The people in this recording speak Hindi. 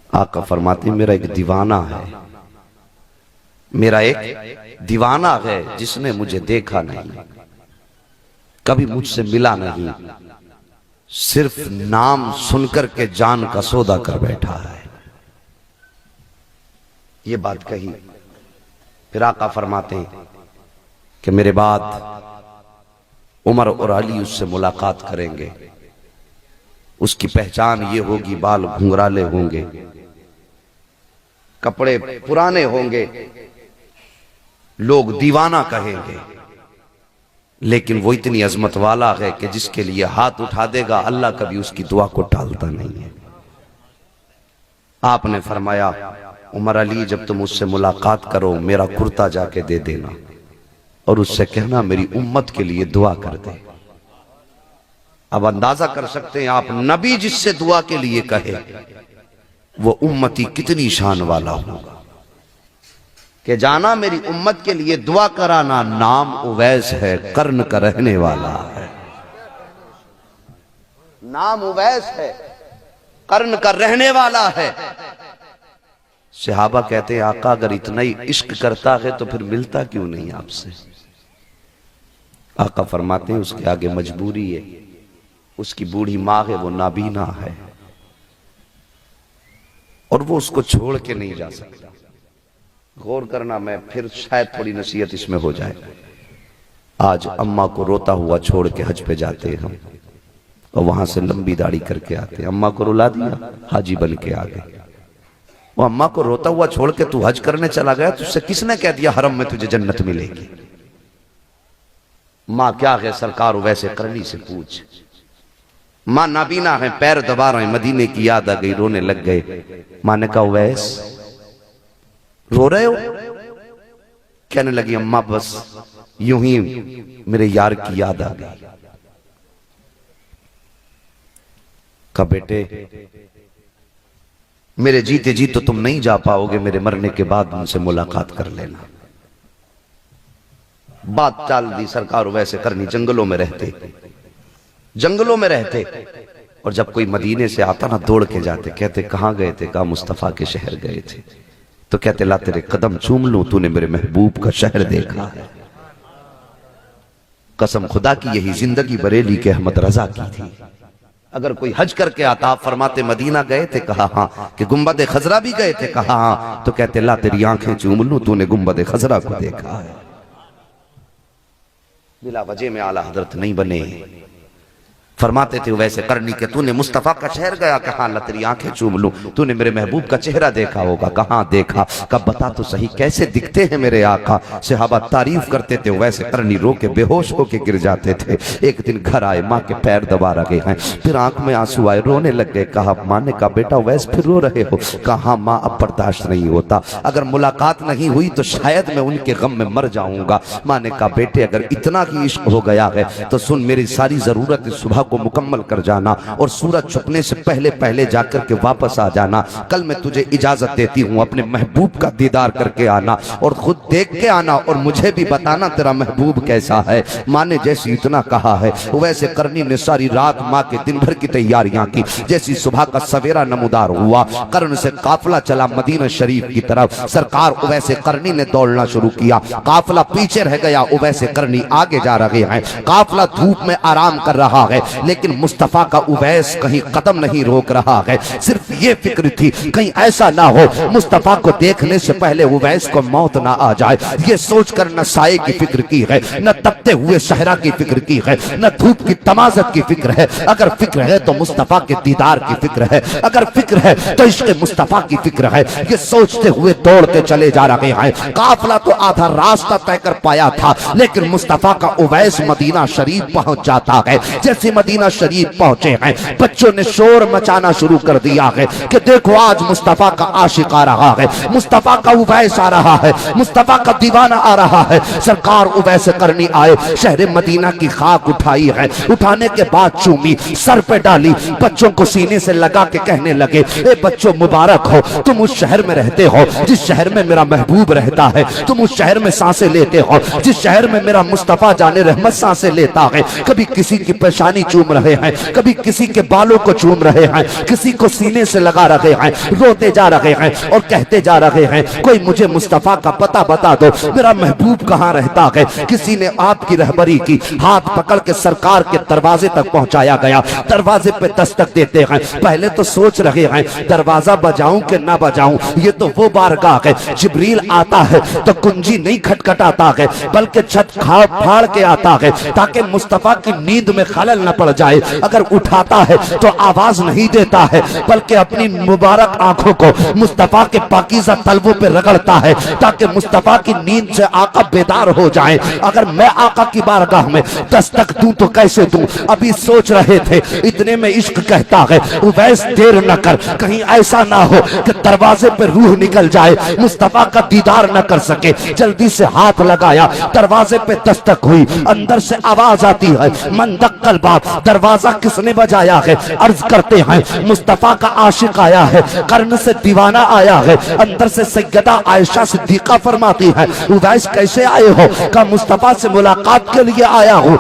आका फरमाते मेरा एक दीवाना है, मेरा एक दीवाना है जिसने मुझे देखा नहीं, कभी मुझसे मिला नहीं, सिर्फ नाम सुनकर के जान का सौदा कर बैठा है। ये बात कही। फिर आका फरमाते हैं कि मेरे बाद उमर और अली उससे मुलाकात करेंगे। उसकी पहचान ये होगी, बाल घुंघराले होंगे, कपड़े पुराने होंगे, लोग दीवाना कहेंगे, लेकिन वो इतनी अजमत वाला है कि जिसके लिए हाथ उठा देगा अल्लाह कभी उसकी दुआ को टालता नहीं है। आपने फरमाया उमर अली जब तुम उससे मुलाकात करो मेरा कुर्ता जाके दे देना और उससे कहना मेरी उम्मत के लिए दुआ कर दे। अब अंदाजा कर सकते हैं आप, नबी जिससे दुआ के लिए कहे वो उम्मती कितनी शान वाला होगा कि जाना मेरी उम्मत के लिए दुआ कराना। नाम उवैस है, कर्न का रहने वाला है। नाम उवैस है, कर्न का रहने वाला है। सहाबा कहते हैं आका अगर इतना ही इश्क करता है तो फिर मिलता क्यों नहीं आपसे। आका फरमाते हैं उसके आगे मजबूरी है, उसकी बूढ़ी माँ है, वो नाबीना है और वो उसको छोड़ के नहीं जा सकता। गौर करना, मैं फिर शायद थोड़ी नसीहत इसमें हो जाए। आज अम्मा को रोता हुआ छोड़ के हज पे जाते हैं हम और वहां से लंबी दाढ़ी करके आते हैं। अम्मा को रुला दिया, हाजी बन के आ गए। वो अम्मा को रोता हुआ छोड़ के तू हज करने चला गया, तुझसे किसने कह दिया हरम में तुझे जन्नत मिलेगी। माँ क्या है सरकार वैसे करनी से पूछ। माँ नाबीना है, पैर दबा रहे, मदीने की याद आ गई, रोने लग गए। माँ ने कहा वैस रो रहे हो? कहने लगी अम्मा बस यूं ही मेरे यार की याद आ गई। कहा बेटे मेरे जीते जी तो तुम नहीं जा पाओगे, मेरे मरने के बाद उनसे मुलाकात कर लेना। बात चाल दी सरकार वैसे करनी। जंगलों में रहते, जंगलों में रहते, और जब कोई मदीने से आता ना दौड़ के जाते। कहते कहां गए थे? कहा मुस्तफा के शहर गए थे। तो कहते ला तेरे कदम चूम लूं, तूने मेरे महबूब का शहर देखा है। कसम खुदा की यही जिंदगी बरेली के अहमद रजा की थी। अगर कोई हज करके आता, आप फरमाते मदीना गए थे? कहा हाँ। कि गुंबद खजरा भी गए थे? कहा हाँ। तो कहते ला तेरी आंखें चूम लूं, तूने गुंबद खजरा को देखा है। बिला वजह में आला हजरत नहीं बने। फरमाते थे वैसे करनी के तूने मुस्तफा का शहर गया? कहा ला तेरी आंखें चूम लूं, तूने मेरे महबूब का चेहरा देखा होगा? कहां देखा? कब बता तो सही कैसे दिखते हैं मेरे आका। सहाबा तारीफ करते थे, वैसे करनी रो के बेहोश होके गिर जाते थे। एक दिन घर आए, माँ के पैर दबा रहे हैं, फिर आंख में आंसू आए, रोने लग गए। कहा माँ ने कहा बेटा वैसे फिर रो रहे हो? कहा माँ अब बर्दाश्त नहीं होता, अगर मुलाकात नहीं हुई तो शायद मैं उनके गम में मर जाऊंगा। माँ ने कहा बेटे अगर इतना ही इश्क हो गया है तो सुन, मेरी सारी जरूरत सुबह को मुकम्मल कर जाना और सूरज छुपने से पहले पहले जाकर के वापस आ जाना। कल मैं तुझे इजाजत देती हूँ, अपने महबूब का दीदार करके आना और खुद देख के आना और मुझे भी बताना तेरा महबूब कैसा है। माँ ने जैसी इतना कहा है वैसे करनी ने सारी रात माँ के दिन भर की तैयारियां की। जैसी सुबह का सवेरा नमूदार हुआ, कर्ण से काफिला चला मदीना शरीफ की तरफ। सरकार उवैसे करनी ने दौड़ना शुरू किया, काफिला पीछे रह गया, उवैसे करनी आगे जा रहे हैं। काफिला धूप में आराम कर रहा है, लेकिन मुस्तफा का उवैस कहीं कदम नहीं रोक रहा है। सिर्फ ये फिक्र थी कहीं ऐसा ना हो मुस्तफा को देखने से पहले उवैस को मौत ना आ जाए। ये सोचकर न साये की फिक्र की है, न तपते हुए सहरा की फिक्र की है, न धूप की तमाजत की फिक्र है। अगर फिक्र है तो मुस्तफा के दीदार की फिक्र है, अगर फिक्र है तो इश्क़ मुस्तफा की फिक्र है। ये सोचते हुए दौड़ते चले जा रहे हैं। काफिला तो आधा रास्ता तय कर पाया था, लेकिन मुस्तफा का उवैस मदीना शरीफ पहुंच जाता है। जैसे मदीना शरीफ पहुंचे हैं, बच्चों ने शोर मचाना शुरू कर दिया है कि देखो आज मुस्तफा का आशिक आ रहा है, मुस्तफा का उवैस आ रहा है, मुस्तफा का दीवाना आ रहा है। सरकार उवैस करनी आए, शहर मदीना की खाक उठाई है, उठाने के बाद चूमी, सर पे डाली, बच्चों को सीने से लगा के कहने लगे ए बच्चों मुबारक हो, तुम उस शहर में रहते हो जिस शहर में मेरा महबूब रहता है। तुम उस शहर में सांसें लेते हो जिस शहर में मेरा मुस्तफा जाने रहमत सांसें लेता है। कभी किसी की परेशानी चूम रहे हैं, कभी किसी के बालों को चूम रहे हैं, किसी को सीने से लगा रहे हैं, रोते जा रहे हैं और कहते जा रहे हैं कोई मुझे मुस्तफा का पता बता दो, मेरा महबूब कहाँ रहता है। किसी ने आपकी रहबरी की, हाथ पकड़ के सरकार के दरवाजे तक पहुंचाया गया। दरवाजे पे दस्तक देते हैं, पहले तो सोच रहे हैं दरवाजा बजाऊं कि ना बजाऊं, ये तो वो बारगाह है जिब्रील आता है तो कुंजी नहीं खटखटाता है बल्कि छत फाड़ के आता है ताकि मुस्तफा की नींद में खलल न पड़ जाए। अगर उठाता है तो आवाज नहीं देता है बल्कि अपनी मुबारक आंखों को मुस्तफा के पाकीज़ा तलवों पे रगड़ता है ताकि मुस्तफा की नींद से आका बेदार हो जाए। अगर मैं आका की बारगाह में दस्तक दूं तो कैसे दूं? अभी सोच रहे थे, इतने में इश्क कहता है उवैस देर न कर, कहीं ऐसा ना हो कि दरवाजे पे रूह निकल जाए, मुस्तफा का दीदार न कर सके। जल्दी से हाथ लगाया, दरवाजे पे दस्तक हुई, अंदर से आवाज आती है मन दक्कल बाप, दरवाजा किसने बजाया है? अर्ज करते हैं मुस्तफा का आशिक आया है, कर्न से दीवाना आया है। अंदर से सैयदा आयशा सिद्दीका फरमाती है उवैस कैसे आए हो? का मुस्तफा से मुलाकात के लिए आया हूँ।